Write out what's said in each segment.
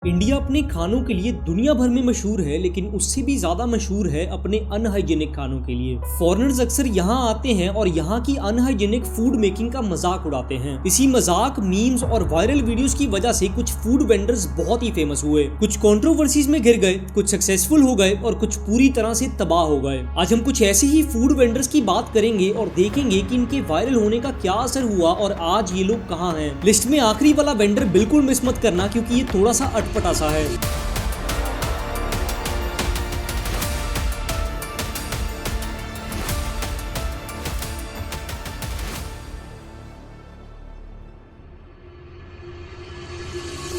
India अपने खानों के लिए दुनिया भर में मशहूर है, लेकिन उससे भी ज्यादा मशहूर है अपने अनहाइजेनिक खानों के लिए। फॉरेनर्स अक्सर यहाँ आते हैं और यहाँ की अनहाइजेनिक फूड मेकिंग का मजाक उड़ाते हैं। इसी मजाक, मीम्स और वायरल वीडियोस की वजह से कुछ फूड वेंडर्स बहुत ही फेमस हुए। कुछ कंट्रोवर्सीज में घिर गए, कुछ सक्सेसफुल हो गए और कुछ पूरी तरह से तबाह हो गए। आज हम कुछ ऐसे ही फूड वेंडर्स की बात करेंगे और देखेंगे कि इनके वायरल होने का क्या असर हुआ और आज ये लोग कहाँ हैं। लिस्ट में आखिरी वाला वेंडर बिल्कुल मिस मत करना, क्योंकि ये थोड़ा सा अटपटा सा है।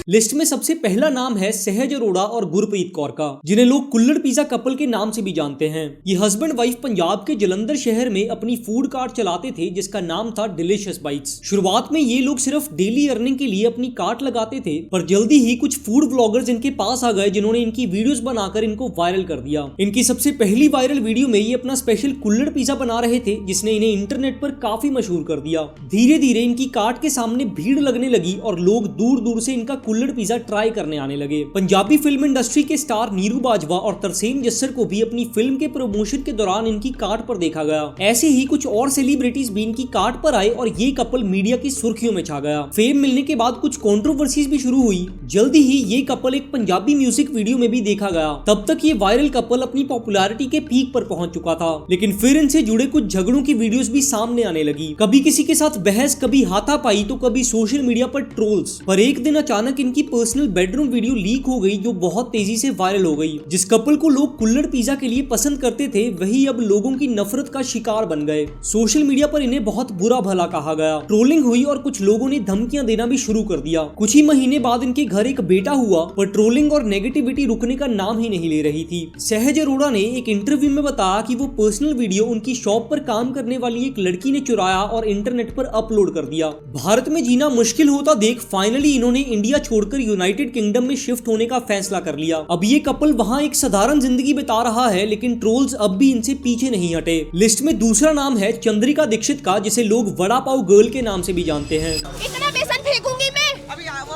लिस्ट में सबसे पहला नाम है सहज अरोड़ा और गुरप्रीत कौर का, जिन्हें लोग कुल्हड़ पिज्जा कपल के नाम से भी जानते हैं। ये हस्बैंड वाइफ पंजाब के जलंधर शहर में अपनी फूड कार्ट चलाते थे, जिसका नाम था डिलीशियस बाइट्स। शुरुआत में ये लोग सिर्फ डेली अर्निंग के लिए अपनी कार्ट लगाते थे, पर जल्दी ही कुछ फूड ब्लॉगर्स इनके पास आ गए, जिन्होंने इनकी वीडियोस बनाकर इनको वायरल कर दिया। इनकी सबसे पहली वायरल वीडियो में ये अपना स्पेशल कुल्हड़ पिज्जा बना रहे थे, जिसने इन्हें इंटरनेट पर काफी मशहूर कर दिया। धीरे धीरे इनकी कार्ट के सामने भीड़ लगने लगी और लोग दूर दूर से इनका कुल्हड़ पिज्जा ट्राई करने आने लगे। पंजाबी फिल्म इंडस्ट्री के स्टार नीरू बाजवा और तरसेम जस्सर को भी अपनी फिल्म के प्रमोशन के दौरान इनकी कार्ट पर देखा गया। ऐसे ही कुछ और सेलिब्रिटीज भी इनकी कार्ट पर आए और ये कपल मीडिया की सुर्खियों में छा गया। फेम मिलने के बाद कुछ कंट्रोवर्सीज भी शुरू हुई। जल्दी ही ये कपल एक पंजाबी म्यूजिक वीडियो में भी देखा गया। तब तक ये वायरल कपल अपनी पॉपुलैरिटी के पीक पर पहुंच चुका था, लेकिन फिर इनसे जुड़े कुछ झगड़ों की वीडियोस भी सामने आने लगी। कभी किसी के साथ बहस, कभी हाथापाई, तो कभी सोशल मीडिया पर ट्रोल्स। पर एक दिन अचानक इनकी पर्सनल बेडरूम वीडियो लीक हो गई, जो बहुत तेजी से वायरल हो गई। जिस कपल को लोग कुल्हड़ पिज्जा के लिए पसंद करते थे, वही अब लोगों की नफरत का शिकार बन गए। सोशल मीडिया पर इन्हें बहुत बुरा भला कहा गया, ट्रोलिंग हुई और कुछ लोगों ने धमकियां देना भी शुरू कर दिया। कुछ ही महीने बाद इनके घर एक बेटा हुआ, पर ट्रोलिंग और नेगेटिविटी रुकने का नाम ही नहीं ले रही थी। सहज अरोड़ा ने एक इंटरव्यू में बताया कि वो पर्सनल वीडियो उनकी शॉप पर काम करने वाली एक लड़की ने चुराया और इंटरनेट पर अपलोड कर दिया। भारत में जीना मुश्किल होता देख फाइनली इन्होंने इंडिया छोड़कर यूनाइटेड किंगडम में शिफ्ट होने का फैसला कर लिया। अब ये कपल वहाँ एक साधारण जिंदगी बिता रहा है, लेकिन ट्रोल्स अब भी इनसे पीछे नहीं हटे। लिस्ट में दूसरा नाम है चंद्रिका दीक्षित का, जिसे लोग वड़ा पाव गर्ल के नाम से भी जानते हैं। इतना बेसन फेंकूंगी मैं,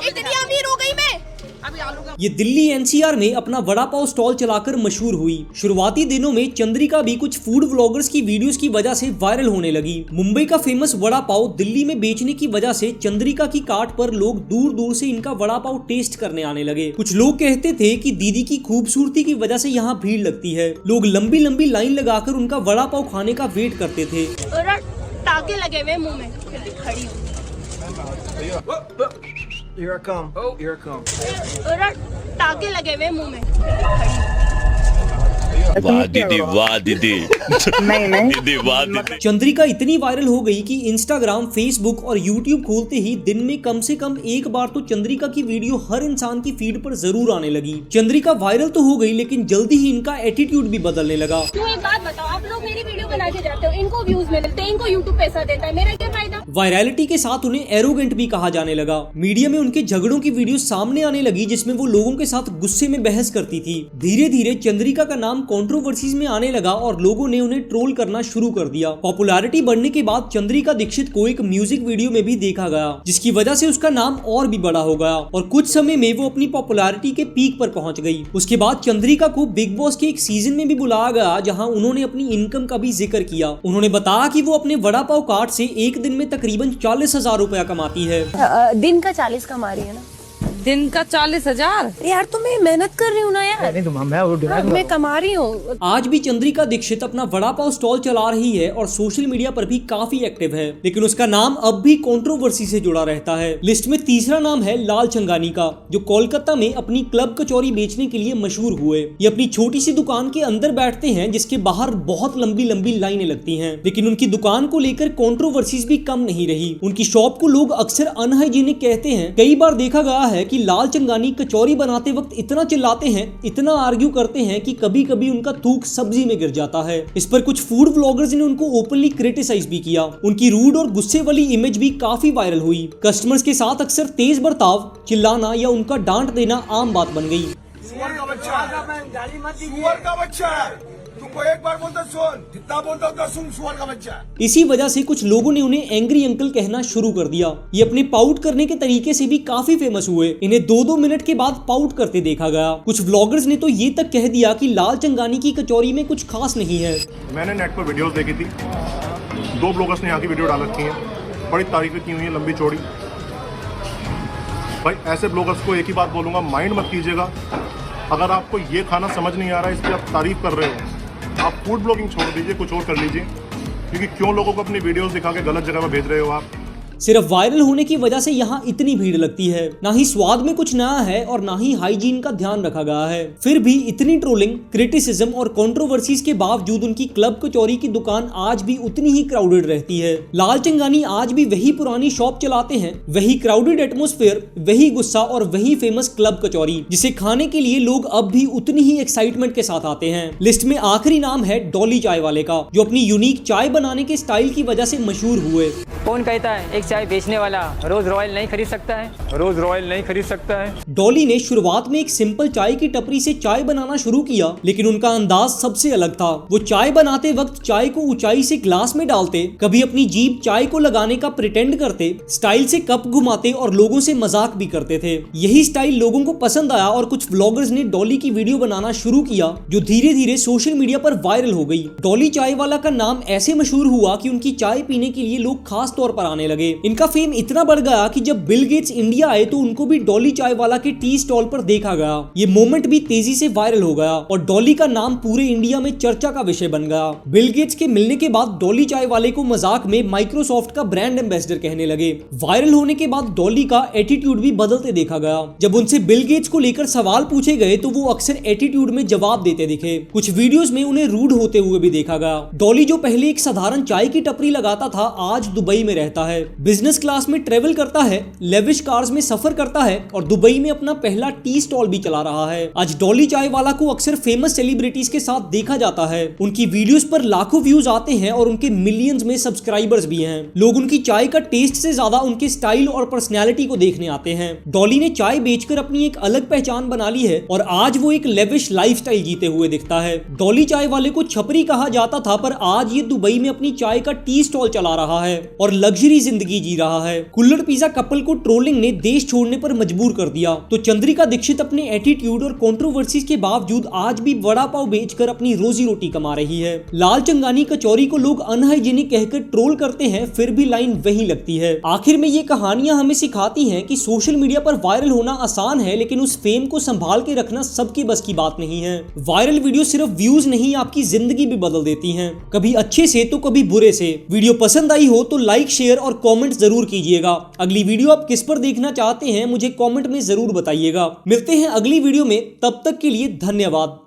इतनी अमीर हो गई मैं। ये दिल्ली एनसीआर में अपना वड़ा पाव स्टॉल चलाकर मशहूर हुई। शुरुआती दिनों में चंद्रिका भी कुछ फूड व्लॉगर्स की वीडियोस की वजह से वायरल होने लगी। मुंबई का फेमस वड़ा पाव दिल्ली में बेचने की वजह से चंद्रिका की कार्ट पर लोग दूर दूर से इनका वड़ा पाव टेस्ट करने आने लगे। कुछ लोग कहते थे कि दीदी की खूबसूरती की वजह से यहाँ भीड़ लगती है। लोग लंबी लंबी लाइन लगाकर उनका वड़ा पाव खाने का वेट करते थे। टाके लगे हुए मुंह में, खड़ी Here I come. Oh, here I come. टाके लगे हुए मुंह में, वाह दीदी, वाह दीदी। नहीं दीदी, वाह दीदी। चंद्रिका इतनी वायरल हो गई कि इंस्टाग्राम, फेसबुक और यूट्यूब खोलते ही दिन में कम से कम एक बार तो चंद्रिका की वीडियो हर इंसान की फीड पर जरूर आने लगी। चंद्रिका वायरल तो हो गई, लेकिन जल्दी ही इनका एटीट्यूड भी बदलने लगा। तो एक बात बताओ, आप लोग मेरी वीडियो बना के जाते हो, इनको व्यूज मिलते हैं, इनको यूट्यूब पैसा देता है, मेरा क्या फायदा। वायरलिटी के साथ उन्हें एरोगेंट भी कहा जाने लगा। मीडिया में उनके झगड़ों की वीडियो सामने आने लगी, जिसमें वो लोगों के साथ गुस्से में बहस करती थी। धीरे धीरे चंद्रिका का नाम कंट्रोवर्सीज में आने लगा और लोगों ने उन्हें ट्रोल करना शुरू कर दिया। पॉपुलैरिटी बढ़ने के बाद चंद्रिका दीक्षित को एक म्यूजिक वीडियो में भी देखा गया, जिसकी वजह से उसका नाम और भी बड़ा हो गया और कुछ समय में वो अपनी पॉपुलैरिटी के पीक पर पहुंच गई। उसके बाद चंद्रिका को बिग बॉस के एक सीजन में भी बुलाया गया, जहां उन्होंने अपनी इनकम का भी जिक्र किया। उन्होंने बताया कि वो अपने वड़ा पाव कार्ट से एक दिन में तकरीबन 40,000 रुपया कमाती है। दिन का 40 कमा रही है ना? दिन का 40,000? यार तो मैं मेहनत कर रही हूँ ना यार। नहीं तो मैं कमा रही हूँ। आज भी चंद्रिका दीक्षित अपना वड़ा पाव स्टॉल चला रही है और सोशल मीडिया पर भी काफी एक्टिव है, लेकिन उसका नाम अब भी कंट्रोवर्सी से जुड़ा रहता है। लिस्ट में तीसरा नाम है लाल चंगानी का, जो कोलकाता में अपनी क्लब कचौरी बेचने के लिए मशहूर हुए। ये अपनी छोटी सी दुकान के अंदर बैठते हैं, जिसके बाहर बहुत लंबी लंबी लाइनें लगती हैं, लेकिन उनकी दुकान को लेकर कंट्रोवर्सीज भी कम नहीं रही। उनकी शॉप को लोग अक्सर अनहाइजीनिक कहते हैं। कई बार देखा गया है कि लाल चंगानी कचौरी बनाते वक्त इतना चिल्लाते हैं, इतना आर्ग्यू करते हैं कि कभी कभी उनका थूक सब्जी में गिर जाता है। इस पर कुछ फूड व्लॉगर्स ने उनको ओपनली क्रिटिसाइज भी किया। उनकी रूड और गुस्से वाली इमेज भी काफी वायरल हुई। कस्टमर्स के साथ अक्सर तेज बर्ताव, चिल्लाना या उनका डांट देना आम बात बन गई। सुअर का बच्चा है। तुमको एक बार बोलता सुन, जितना बोलता उतना सुन, सुअर का बच्चा। इसी वजह से कुछ लोगों ने उन्हें एंग्री अंकल कहना शुरू कर दिया। ये अपने पाउट करने के तरीके से भी काफी फेमस हुए। इन्हें 2-2 मिनट के बाद पाउट करते देखा गया। कुछ व्लॉगर्स ने तो ये तक कह दिया कि लाल चंगानी की कचौरी में कुछ खास नहीं है। मैंने नेट पर वीडियोस देखी थी, 2 ब्लॉगर्स ने यहाँ की वीडियो डाल रखी है, बड़ी तारीफें की हुई है, लंबी चौड़ी। भाई ऐसे ब्लॉगर्स को एक ही बात बोलूँगा, माइंड मत कीजिएगा। अगर आपको ये खाना समझ नहीं आ रहा है, इसकी आप तारीफ कर रहे हो, आप फूड ब्लॉगिंग छोड़ दीजिए, कुछ और कर लीजिए। क्योंकि क्यों लोगों को अपनी वीडियोस दिखा के गलत जगह पर भेज रहे हो आप। सिर्फ वायरल होने की वजह से यहाँ इतनी भीड़ लगती है। ना ही स्वाद में कुछ नया है और ना ही हाइजीन का ध्यान रखा गया है। फिर भी इतनी ट्रोलिंग, क्रिटिसिज्म और कंट्रोवर्सीज के बावजूद उनकी क्लब कचौरी की दुकान आज भी उतनी ही क्राउडेड रहती है। लाल चंगानी आज भी वही पुरानी शॉप चलाते हैं, वही क्राउडेड एटमॉस्फेयर, वही गुस्सा और वही फेमस क्लब कचौरी, जिसे खाने के लिए लोग अब भी उतनी ही एक्साइटमेंट के साथ आते हैं। लिस्ट में आखिरी नाम है डॉली चाय वाले का, जो अपनी यूनिक चाय बनाने के स्टाइल की वजह से मशहूर हुए। कौन कहता है एक चाय बेचने वाला रोज रॉयल नहीं खरीद सकता है? रोज रॉयल नहीं खरीद सकता है। डॉली ने शुरुआत में एक सिंपल चाय की टपरी से चाय बनाना शुरू किया, लेकिन उनका अंदाज सबसे अलग था। वो चाय बनाते वक्त चाय को ऊंचाई से ग्लास में डालते, कभी अपनी जीभ चाय को लगाने का प्रिटेंड करते, स्टाइल से कप घुमाते और लोगों से मजाक भी करते थे। यही स्टाइल लोगों को पसंद आया और कुछ व्लॉगर्स ने डॉली की वीडियो बनाना शुरू किया, जो धीरे धीरे सोशल मीडिया पर वायरल हो गई। डॉली चाय वाला का नाम ऐसे मशहूर हुआ कि उनकी चाय पीने के लिए लोग खास तौर पर आने लगे। इनका फेम इतना बढ़ गया कि जब बिल गेट्स इंडिया आए तो उनको भी डॉली चाय वाला के टी स्टॉल पर देखा गया। ये मोमेंट भी तेजी से वायरल हो गया और डॉली का नाम पूरे इंडिया में चर्चा का विषय बन गया। बिल गेट्स के मिलने के बाद डॉली चाय वाले को मजाक में माइक्रोसॉफ्ट का ब्रांड एम्बेसडर कहने लगे। वायरल होने के बाद डॉली का एटीट्यूड भी बदलते देखा गया। जब उनसे बिल गेट्स को लेकर सवाल पूछे गए तो वो अक्सर एटीट्यूड में जवाब देते दिखे। कुछ वीडियोस में उन्हें रूड होते हुए भी देखा गया। डॉली जो पहले एक साधारण चाय की टपरी लगाता था, आज दुबई में रहता है, बिजनेस क्लास में ट्रेवल करता है, लेविश कार्स में सफर करता है और दुबई में अपना पहला टी स्टॉल भी चला रहा है। आज डॉली चाय वाला को अक्सर फेमस सेलिब्रिटीज के साथ देखा जाता है। उनकी वीडियोस पर लाखों व्यूज आते हैं और उनके मिलियंस में सब्सक्राइबर्स भी हैं। लोग उनकी चाय का टेस्ट से ज्यादा उनके स्टाइल और पर्सनैलिटी को देखने आते हैं। डॉली ने चाय बेचकर अपनी एक अलग पहचान बना ली है और आज वो एक लेविश लाइफस्टाइल जीते हुए दिखता है। डॉली चाय वाले को छपरी कहा जाता था, पर आज ये दुबई में अपनी चाय का टी स्टॉल चला रहा है और लग्जरी जिंदगी जी रहा है। कुल्हड़ पिज्जा कपल को ट्रोलिंग ने देश छोड़ने पर मजबूर कर दिया, तो चंद्रिका दीक्षित अपने एटीट्यूड और कंट्रोवर्सीज के बावजूद आज भी वड़ा पाव बेचकर अपनी रोजी रोटी कमा रही है। लाल चंगानी कचौरी को लोग अनहाइजीनिक कहकर ट्रोल करते हैं, फिर भी लाइन वही लगती है। आखिर में ये कहानियां हमें सिखाती हैं कि सोशल मीडिया पर वायरल होना आसान है, लेकिन उस फेम को संभाल के रखना सबके बस की बात नहीं है। वायरल वीडियो सिर्फ व्यूज नहीं, आपकी जिंदगी भी बदल देती हैं, कभी अच्छे से तो कभी बुरे से। वीडियो पसंद आई हो तो लाइक, शेयर और कमेंट जरूर कीजिएगा। अगली वीडियो आप किस पर देखना चाहते हैं मुझे कमेंट में जरूर बताइएगा। मिलते हैं अगली वीडियो में, तब तक के लिए धन्यवाद।